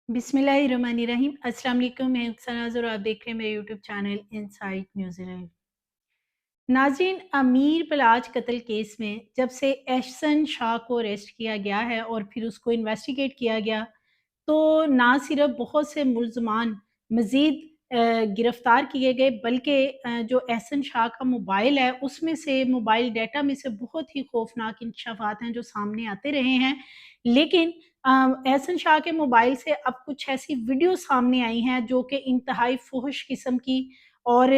बिस्मिल्लाहिर्रहमानिर्रहीम। अस्सलाम वालेकुम, मैं सनाज़ और आप देख रहे हैं मेरे यूट्यूब चैनल इनसाइट न्यूज़ीलैंड। नाज़रीन, अमीर बलाच कत्ल केस में जब से एहसन शाह को अरेस्ट किया गया है और फिर उसको इन्वेस्टिगेट किया गया, तो ना सिर्फ बहुत से मुल्ज़मान मज़ीद गिरफ़्तार किए गए, बल्कि जो एहसन शाह का मोबाइल है, उसमें से मोबाइल डाटा में से बहुत ही खौफ़नाक इंकशाफ़ात हैं जो सामने आते रहे हैं। लेकिन एहसन शाह के मोबाइल से अब कुछ ऐसी वीडियो सामने आई हैं जो कि इंतहाई फ़ुहश किस्म की और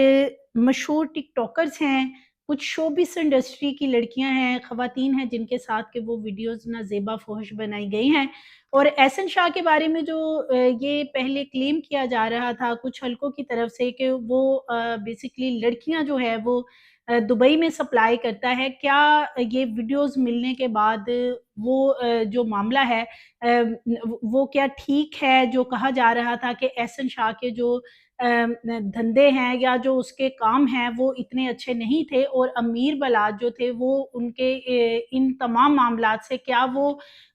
मशहूर टिकटॉकर्स हैं, कुछ शोबिस इंडस्ट्री की लड़कियाँ हैं, ख़वातीन हैं जिनके साथ के वो वीडियोज़ नाज़ेबा फ़ुहश बनाई गई हैं। और एहसन शाह के बारे में जो ये पहले क्लेम किया जा रहा था कुछ हलकों की तरफ से कि वो बेसिकली लड़कियां जो है वो दुबई में सप्लाई करता है। क्या ये वीडियोस मिलने के बाद वो जो मामला है वो क्या ठीक है? जो कहा जा रहा था कि एहसन शाह के जो धंधे हैं या जो उसके काम हैं वो इतने अच्छे नहीं थे और अमीर बलात जो थे वो उनके इन तमाम मामलात से क्या वो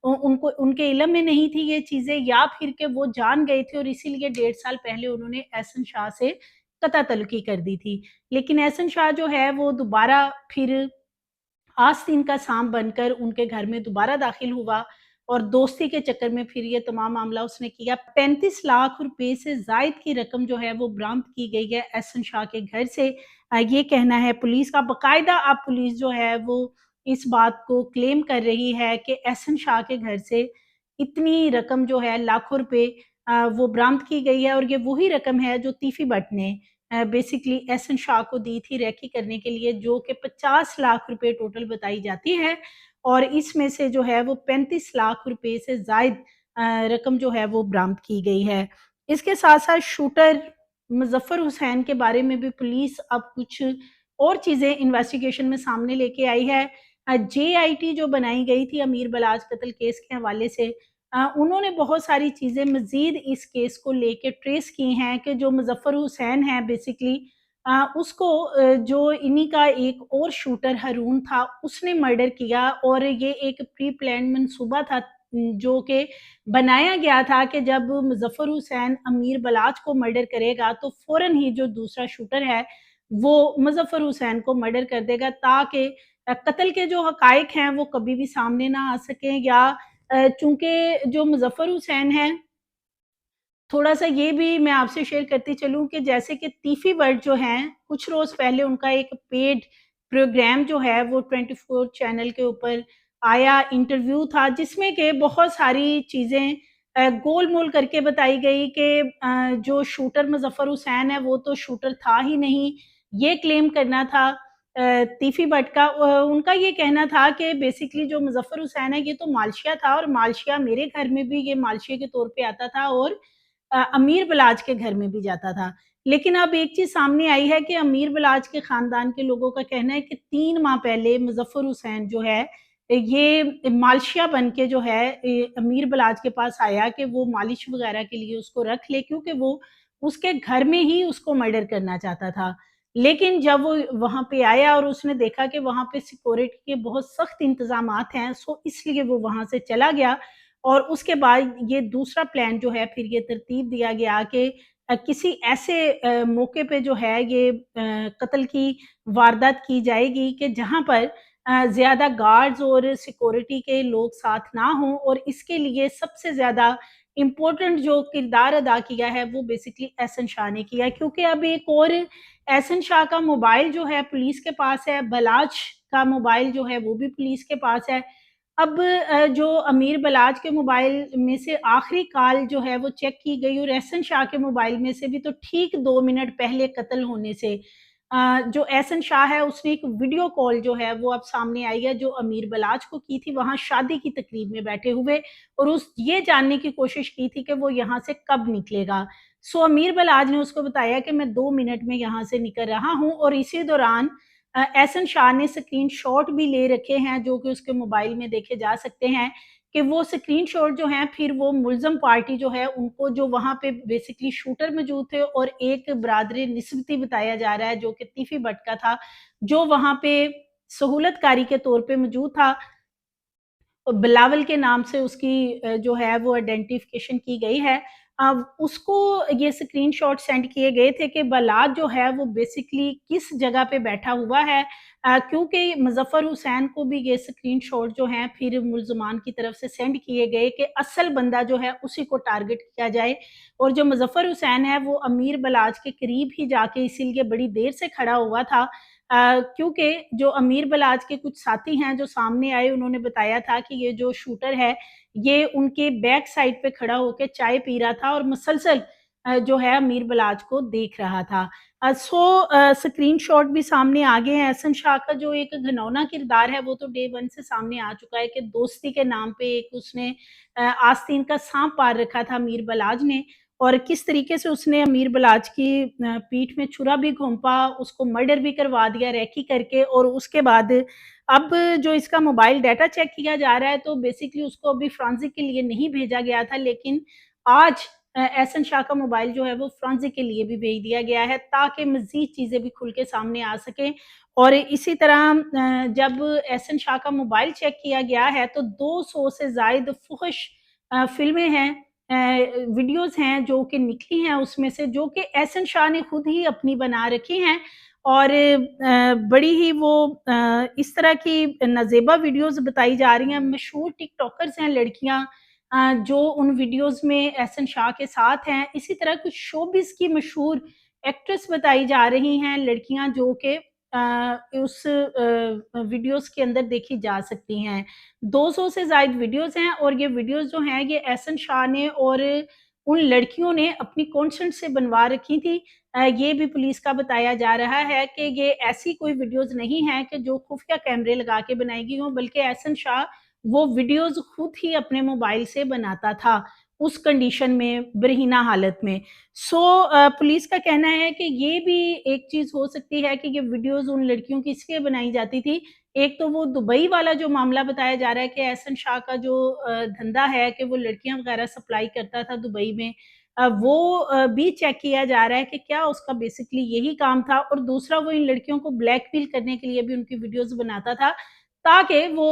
उनको उनके इल्म में नहीं थी ये चीज़ें, या फिर के वो जान गए थे और इसीलिए 1.5 साल पहले उन्होंने एहसन शाह से तल्क़ी कर दी थी। लेकिन एहसन शाह जो है वो दोबारा फिर आस्तीन का सांप बनकर उनके घर में दोबारा दाखिल हुआ और दोस्ती के चक्कर में फिर ये तमाम मामला उसने किया। 35 लाख रुपए से ज़ायद की रकम जो है वो बरामद की गई है एहसन शाह के घर से। ये कहना है पुलिस का। बाकायदा अब पुलिस जो है वो इस बात को क्लेम कर रही है कि एहसन शाह के घर से इतनी रकम जो है लाखों रुपए वो बरामद की गई है और ये वही रकम है जो तीफी भट्ट ने बेसिकली एहसन शाह को दी थी रेकी करने के लिए, जो कि 50 लाख रुपए टोटल बताई जाती है और इसमें से जो है वो 35 लाख रुपए से ज़ायद रकम जो है वो बरामद की गई है। इसके साथ-साथ शूटर मुज़फ़्फ़र हुसैन के बारे में भी पुलिस अब कुछ और चीज़ें इन्वेस्टिगेशन में सामने लेके आई है। जेआईटी जो बनाई गई थी अमीर बलाच कत्ल केस के हवाले से, उन्होंने बहुत सारी चीज़ें मज़ीद इस केस को लेके ट्रेस की हैं कि जो मुज़फ़्फ़र हुसैन है बेसिकली उसको जो इन्हीं का एक और शूटर हारून था, उसने मर्डर किया और ये एक प्री प्लान्ड मंसूबा था जो कि बनाया गया था कि जब मुज़फ़्फ़र हुसैन अमीर बलाच को मर्डर करेगा, तो फ़ौरन ही जो दूसरा शूटर है, वो मुज़फ़्फ़र हुसैन को मर्डर कर देगा ताकि कत्ल के जो हक़ाइक़ हैं, वो कभी भी सामने ना आ सकें या चूँकि जो मुज़फ़्फ़र हुसैन हैं, थोड़ा-सा ये भी मैं आपसे शेयर करती चलूँ कि जैसे कि तीफ़ी वर्ड जो हैं, कुछ रोज़ पहले उनका एक पेड प्रोग्राम जो है वो 24 चैनल के ऊपर आया, इंटरव्यू था जिसमें कि बहुत सारी चीज़ें गोल-मोल करके बताई गई कि जो शूटर मुज़फ़्फ़र हुसैन है वो तो शूटर था ही नहीं। ये क्लेम करना था तीफ़ी भट्ट का। उनका ये कहना था कि बेसिकली जो मुज़फ़्फ़र हुसैन है ये तो मालशिया था और मालशिया मेरे घर में भी ये मालशिया के तौर पे आता था और अमीर बलाच के घर में भी जाता था। लेकिन अब एक चीज़ सामने आई है कि अमीर बलाच के ख़ानदान के लोगों का कहना है कि 3 माह पहले मुज़फ़्फ़र हुसैन जो है, ये मालशिया बन के जो है अमीर बलाच के पास आया कि वो मालिश वग़ैरह के लिए उसको रख ले, क्योंकि वो उसके घर में ही उसको मर्डर करना चाहता था। लेकिन जब वो वहाँ पे आया और उसने देखा कि वहाँ पे सिक्योरिटी के बहुत सख्त इंतज़ामात हैं, सो इसलिए वो वहाँ से चला गया और उसके बाद ये दूसरा प्लान जो है फिर ये तरतीब दिया गया कि किसी ऐसे मौके पे जो है ये कत्ल की वारदात की जाएगी कि जहाँ पर ज़्यादा गार्ड्स और सिक्योरिटी के लोग साथ ना हों और इसके लिए सबसे ज़्यादा इम्पोर्टेंट जो किरदार अदा किया है वो बेसिकली एहसन शाह ने किया है, क्योंकि अब एक और एहसन शाह का मोबाइल जो है पुलिस के पास है, बलाच का मोबाइल जो है वो भी पुलिस के पास है। अब जो अमीर बलाच के मोबाइल में से आखिरी कॉल जो है वो चेक की गई और एहसन शाह के मोबाइल में से भी तो ठीक 2 मिनट पहले कत्ल होने से जो एहसन शाह है उसने एक वीडियो कॉल जो है वो अब सामने आई है जो अमीर बलाच को की थी वहाँ शादी की तकरीब में बैठे हुए, और उस ये जानने की कोशिश की थी कि वो यहाँ से कब निकलेगा। सो अमीर बलाच ने उसको बताया कि मैं 2 मिनट में यहाँ से निकल रहा हूँ और इसी दौरान एहसन शाह ने स्क्रीनशॉट भी ले रखे हैं जो कि उसके मोबाइल में देखे जा सकते हैं कि वो स्क्रीनशॉट जो हैं फिर वो मुल्ज़म पार्टी जो है उनको, जो वहाँ पे बेसिकली शूटर मौजूद थे और एक बिरादरी निस्बती बताया जा रहा है जो कि तीफ़ी भट्ट का था, जो वहाँ पे सहूलतकारी के तौर पे मौजूद था। बिलावल के नाम से उसकी जो है वो आइडेंटिफ़िकेशन की गई है। उसको ये स्क्रीनशॉट सेंड किए गए थे कि बलात जो है वो बेसिकली किस जगह पे बैठा हुआ है, क्योंकि मुज़फ़्फ़र हुसैन को भी ये स्क्रीनशॉट जो हैं फिर मुल्ज़मान की तरफ से सेंड किए गए कि असल बंदा जो है उसी को टारगेट किया जाए। और जो मुज़फ़्फ़र हुसैन है वो अमीर बलाच के करीब ही जाके इसीलिए बड़ी देर से खड़ा हुआ था, क्योंकि जो अमीर बलाच के कुछ साथी हैं जो सामने आए, उन्होंने बताया था कि ये जो शूटर है ये उनके बैक साइड पे खड़ा होके चाय पी रहा था और मुसलसल जो है अमीर बलाच को देख रहा था। स्क्रीनशॉट भी सामने आ गए हैं। एहसन शाह का जो एक घिनौना किरदार है वो तो डे 1 से सामने आ चुका है कि दोस्ती के नाम पे एक उसने आस्तीन का साँप पार रखा था अमीर बलाच ने, और किस तरीके से उसने अमीर बलाच की पीठ में छुरा भी घोंपा, उसको मर्डर भी करवा दिया रेकी करके, और उसके बाद अब जो इसका मोबाइल डाटा चेक किया जा रहा है तो बेसिकली उसको अभी फोरेंसिक के लिए नहीं भेजा गया था, लेकिन आज एहसन शाह का मोबाइल जो है वो फोरेंसिक के लिए भी भेज दिया गया है ताकि मज़ीद चीज़ें भी खुल के सामने आ सकें। और इसी तरह जब एहसन शाह का मोबाइल चेक किया गया है तो 200 से ज़ायद फ़ुहश फ़िल्में हैं, वीडियोज़ हैं जो कि निकली हैं उसमें से, जो कि एहसन शाह ने खुद ही अपनी बना रखी हैं। और बड़ी ही वो इस तरह की नाज़ेबा वीडियोज़ बताई जा रही हैं। मशहूर टिकटॉकर्स हैं लड़कियाँ, जो उन वीडियोज़ में एहसन शाह के साथ हैं। इसी तरह कुछ शोबिज़ की मशहूर एक्ट्रेस बताई जा रही हैं लड़कियाँ, जो कि उस वीडियोज़ के अंदर देखी जा सकती हैं। 200 से ज़ायद वीडियोज़ हैं और ये वीडियोज़ जो हैं ये एहसन शाह ने और उन लड़कियों ने अपनी कॉन्सेंट से बनवा रखी थी। ये भी पुलिस का बताया जा रहा है कि ये ऐसी कोई वीडियोज़ नहीं है कि जो खुफ़िया कैमरे लगा के बनाई गई हों, बल्कि एहसन शाह वो वीडियोज़ खुद ही अपने मोबाइल से बनाता था, उस कंडीशन में, बरहीना हालत में। पुलिस का कहना है कि ये भी एक चीज़ हो सकती है कि ये वीडियोज़ उन लड़कियों की इसलिए बनाई जाती थी। एक तो वो दुबई वाला जो मामला बताया जा रहा है कि एहसन शाह का जो धंधा है कि वो लड़कियाँ वग़ैरह सप्लाई करता था दुबई में, वो भी चेक किया जा रहा है कि क्या उसका बेसिकली यही काम था, और दूसरा वो इन लड़कियों को ब्लैकमेल करने के लिए भी उनकी वीडियोज़ बनाता था, ताकि वो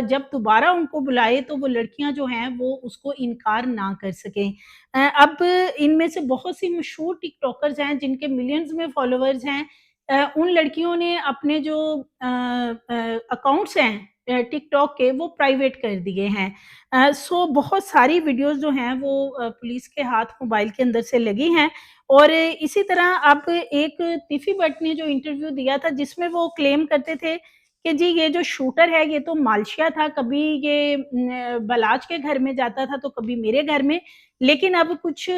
जब दोबारा उनको बुलाए तो वो लड़कियाँ जो हैं वो उसको इनकार ना कर सकें। अब इनमें से बहुत सी मशहूर टिकटॉकर्स हैं जिनके मिलियंस में फॉलोवर्स हैं। उन लड़कियों ने अपने जो अकाउंट्स हैं टिकटॉक के, वो प्राइवेट कर दिए हैं। बहुत सारी वीडियोज़ जो हैं वो पुलिस के हाथ मोबाइल के अंदर से लगी हैं। और इसी तरह अब एक तिफी भट्ट ने जो इंटरव्यू दिया था जिसमें वो क्लेम करते थे कि जी ये जो शूटर है ये तो मालशिया था, कभी ये बलाच के घर में जाता था तो कभी मेरे घर में। लेकिन अब कुछ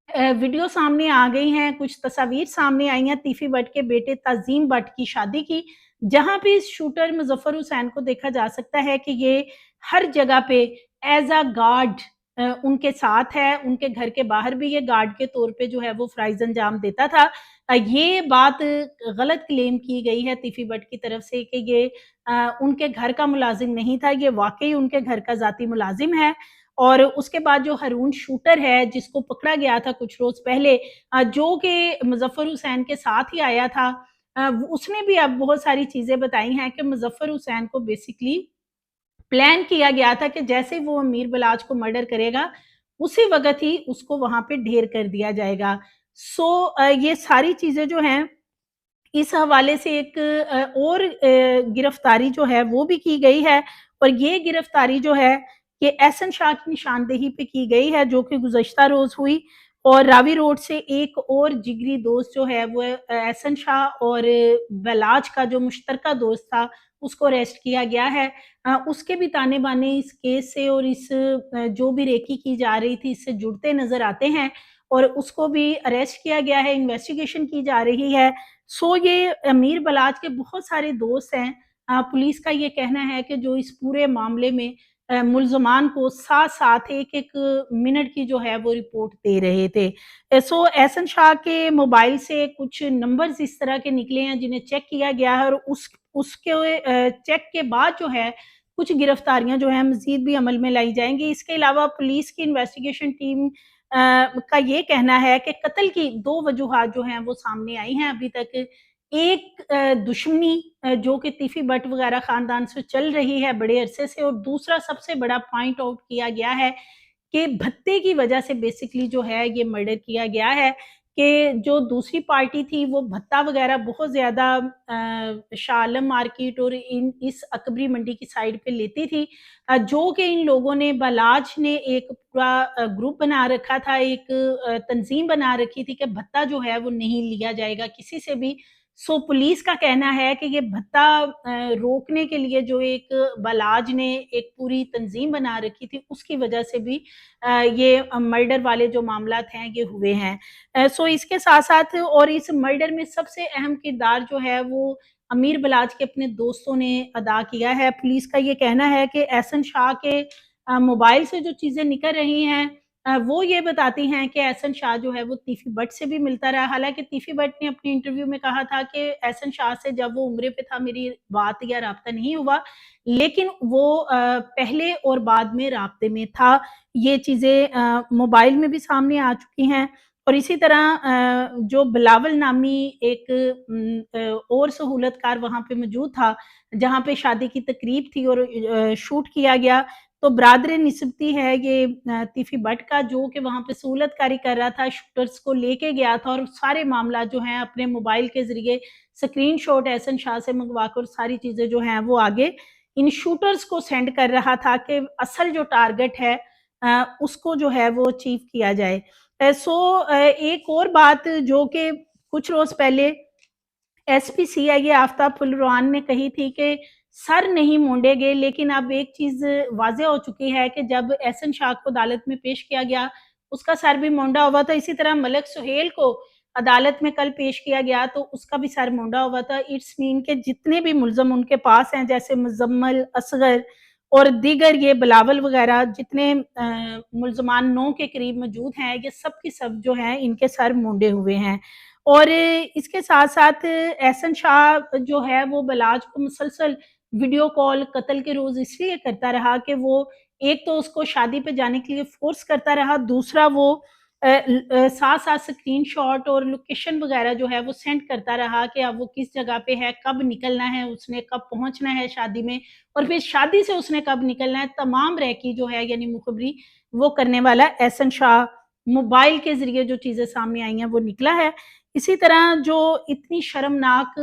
वीडियो सामने आ गई हैं, कुछ तस्वीर सामने आई हैं तीफ़ी भट्ट के बेटे तज़ीम भट्ट की शादी की, जहाँ पे इस शूटर मुज़फ़्फ़र हुसैन को देखा जा सकता है कि ये हर जगह पे एज़ अ गार्ड उनके साथ है, उनके घर के बाहर भी ये गार्ड के तौर पे जो है वो फ़राइज़ अंजाम देता था। ये बात गलत क्लेम की गई है तीफ़ी भट्ट की तरफ से कि ये उनके घर का मुलाज़िम नहीं था, ये वाक़ई उनके घर का ज़ाती मुलाज़िम है। और उसके बाद जो हरून शूटर है, जिसको पकड़ा गया था कुछ रोज़ पहले, जो कि मुज़फ़्फ़र हुसैन के साथ ही आया था, उसने भी अब बहुत सारी चीज़ें बताई हैं कि मुज़फ़्फ़र हुसैन को बेसिकली प्लान किया गया था कि जैसे ही वो अमीर बलाच को मर्डर करेगा, उसी वक़्त ही उसको वहाँ पे ढेर कर दिया जाएगा। ये सारी चीज़ें जो हैं इस हवाले से एक और गिरफ्तारी जो है वो भी की गई है, और ये गिरफ्तारी जो है ये एहसन शाह की निशानदेही पे की गई है, जो कि गुज़श्ता रोज़ हुई। और रावी रोड से एक और जिगरी दोस्त जो है वो एहसन शाह और बलाच का जो मुश्तरका दोस्त था, उसको अरेस्ट किया गया है। उसके भी ताने-बाने इस केस से और इस जो भी रेकी की जा रही थी इससे जुड़ते नज़र आते हैं, और उसको भी अरेस्ट किया गया है, इन्वेस्टिगेशन की जा रही है। ये अमीर बलाच के बहुत सारे दोस्त हैं। पुलिस का ये कहना है कि जो इस पूरे मामले में मुल्ज़मान को साथ-साथ एक-एक मिनट की जो है वो रिपोर्ट दे रहे थे। एहसन शाह के मोबाइल से कुछ नंबर्स इस तरह के निकले हैं जिन्हें चेक किया गया है, और उसके चेक के बाद जो है कुछ गिरफ्तारियाँ जो हैं मज़ीद भी अमल में लाई जाएँगी। इसके अलावा पुलिस की इन्वेस्टिगेशन टीम का ये कहना है कि कत्ल की 2 वजूहात जो हैं वो सामने आई हैं अभी तक। एक दुश्मनी जो कि तीफ़ी भट्ट वग़ैरह ख़ानदान से चल रही है बड़े अरसे से, और दूसरा सबसे बड़ा पॉइंट आउट किया गया है के भत्ते की वजह से बेसिकली जो है ये मर्डर किया गया है, कि जो दूसरी पार्टी थी वो भत्ता वगैरह बहुत ज़्यादा शाह आलम मार्केट और इन इस अकबरी मंडी की साइड पे लेती थी, जो कि इन लोगों ने बलाज ने एक पूरा ग्रुप बना रखा था, एक तंज़ीम बना रखी थी कि भत्ता जो है वो नहीं लिया जाएगा किसी से भी। सो पुलिस का कहना है कि ये भत्ता रोकने के लिए जो एक बलाज ने एक पूरी तंज़ीम बना रखी थी, उसकी वजह से भी ये मर्डर वाले जो मामलात हैं ये हुए हैं। सो इसके साथ-साथ और इस मर्डर में सबसे अहम किरदार जो है वो अमीर बलाज के अपने दोस्तों ने अदा किया है। पुलिस का ये कहना है कि एहसन शाह के मोबाइल से जो चीज़ें निकल रही हैं, वो ये बताती हैं कि एहसन शाह जो है वो तीफ़ी बट से भी मिलता रहा। हालाँकि तीफ़ी बट ने अपने इंटरव्यू में कहा था कि एहसन शाह से जब वो उम्रे पे था मेरी बात या राब्ता नहीं हुआ, लेकिन वो पहले और बाद में राब्ते में था। ये चीज़ें मोबाइल में भी सामने आ चुकी हैं। और इसी तरह जो बिलावल नामी एक और सहूलतकार वहाँ पे मौजूद था, जहाँ पे शादी की तकरीब थी और शूट किया गया, तो ब्रादर निस्बती है ये तीफ़ी बट का, जो कि वहाँ पे सहूलतकारी कर रहा था, शूटर्स को लेके गया था और सारे मामला जो हैं अपने मोबाइल के ज़रिए स्क्रीनशॉट एहसन शाह से मंगवाकर सारी चीज़ें जो हैं वो आगे इन शूटर्स को सेंड कर रहा था कि असल जो टारगेट है उसको जो है वो अचीव किया जाए। एक और बात जो कि कुछ रोज़ पहले एसपीसीआई आफ़ताब पुलवान ने कही थी कि सर नहीं मोड़े गए, लेकिन अब एक चीज़ वाज़ेह हो चुकी है कि जब एहसन शाह को अदालत में पेश किया गया, उसका सर भी मोंडा हुआ था। इसी तरह मलिक सुहेल को अदालत में कल पेश किया गया, तो उसका भी सर मोंडा हुआ था। इट्स मीन के जितने भी मुल्ज़िम उनके पास हैं, जैसे मुज़म्मल, असगर और दीगर ये बिलावल वग़ैरह जितने मुल्ज़मान 9 के करीब मौजूद हैं, ये सब के सब जो हैं, इनके सर मोंडे हुए हैं। और इसके साथ-साथ एहसन शाह जो है वो बलाज को मुसलसल वीडियो कॉल कत्ल के रोज़ इसलिए करता रहा कि वो एक तो उसको शादी पे जाने के लिए फ़ोर्स करता रहा, दूसरा वो साथ-साथ स्क्रीनशॉट और लोकेशन वग़ैरह जो है वो सेंड करता रहा कि अब वो किस जगह पे है, कब निकलना है उसने, कब पहुँचना है शादी में और फिर शादी से उसने कब निकलना है, तमाम रेकी जो है यानी मुखबिरी वो करने वाला एहसन शाह मोबाइल के ज़रिए जो चीज़ें सामने आई हैं वो निकला है। इसी तरह जो इतनी शर्मनाक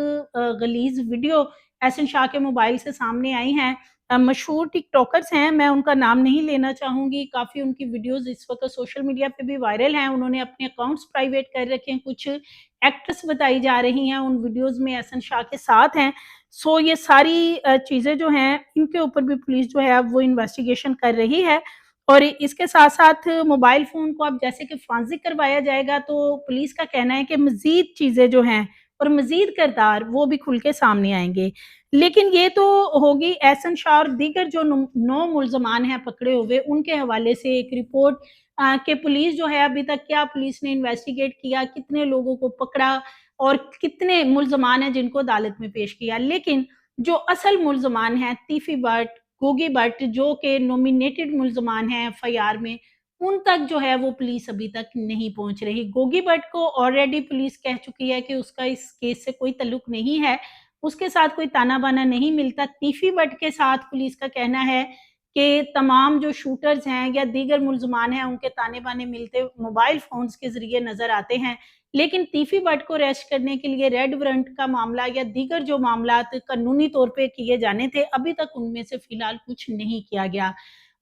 गलीज़ वीडियो एहसन शाह के मोबाइल से सामने आई हैं, मशहूर टिकटॉकर्स हैं, मैं उनका नाम नहीं लेना चाहूँगी, काफ़ी उनकी वीडियोज़ इस वक़्त सोशल मीडिया पे भी वायरल हैं, उन्होंने अपने अकाउंट्स प्राइवेट कर रखे हैं, कुछ एक्ट्रेस बताई जा रही हैं, उन वीडियोज़ में एहसन शाह के साथ हैं। सो ये सारी चीज़ें जो हैं, इनके ऊपर भी पुलिस जो है अब वो इन्वेस्टिगेशन कर रही है और इसके साथ-साथ मोबाइल फ़ोन को अब जैसे कि फ़ॉरेंसिक करवाया जाएगा, तो पुलिस का कहना है कि मज़ीद चीज़ें जो हैं और मज़ीद किरदार वो भी खुल के सामने आएँगे। लेकिन ये तो होगी एहसन शाह और दीगर जो 9 मुल्ज़मान हैं पकड़े हुए, उनके हवाले से एक रिपोर्ट कि पुलिस जो है अभी तक क्या पुलिस ने इन्वेस्टिगेट किया, कितने लोगों को पकड़ा और कितने मुल्ज़मान हैं जिनको अदालत में पेश किया। लेकिन जो असल मुल्ज़मान हैं, तीफ़ी बट, गोगी भट्ट जो कि नॉमिनेटेड मुल्ज़मान हैं एफ़आईआर में, उन तक जो है वो पुलिस अभी तक नहीं पहुँच रही। गोगी भट्ट को ऑलरेडी पुलिस कह चुकी है कि उसका इस केस से कोई ताल्लुक नहीं है, उसके साथ कोई ताना-बाना नहीं मिलता। तीफ़ी भट्ट के साथ पुलिस का कहना है कि तमाम जो शूटर्स हैं या दीगर मुल्ज़मान हैं, उनके ताने-बाने मिलते मोबाइल फ़ोन्स के ज़रिए नज़र आते हैं। लेकिन तीफ़ी भट्ट को अरेस्ट करने के लिए रेड वारंट का मामला या दीगर जो मामलात कानूनी तौर पे किए जाने थे, अभी तक उनमें से फ़िलहाल कुछ नहीं किया गया।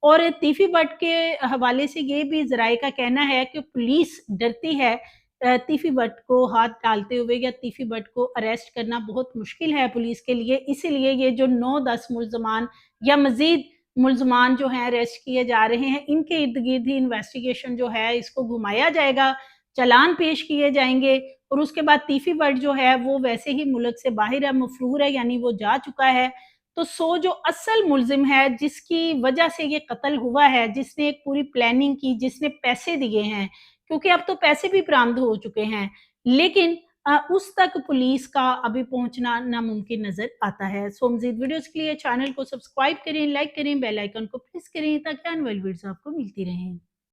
और तीफ़ी भट्ट के हवाले से ये भी ज़राए का कहना है कि पुलिस डरती है तीफ़ी भट्ट को हाथ डालते हुए या तीफ़ी भट्ट को अरेस्ट करना बहुत मुश्किल है पुलिस के लिए, इसीलिए ये जो 9-10 मुल्ज़मान या मज़ीद मुल्ज़मान जो हैं अरेस्ट किए जा रहे हैं, इनके इर्द-गिर्द ही इन्वेस्टिगेशन जो है इसको घुमाया जाएगा, चालान पेश किए जाएँगे और उसके बाद तीफ़ी भट्ट जो है वो वैसे ही मुल्क से बाहिर है, मफ़रूर है यानी वो जा चुका है। तो सो जो असल मुल्ज़िम है, जिसकी वजह से ये कत्ल हुआ है, जिसने एक पूरी प्लानिंग की, जिसने पैसे दिए हैं, क्योंकि अब तो पैसे भी बरामद हो चुके हैं, लेकिन उस तक पुलिस का अभी पहुँचना नामुमकिन नज़र आता है। सो मज़ीद वीडियोज़ के लिए चैनल को सब्सक्राइब करें, लाइक करें, बेल आइकन को प्रेस करें ताकि आने वाली वीडियोज़ आपको मिलती रहें।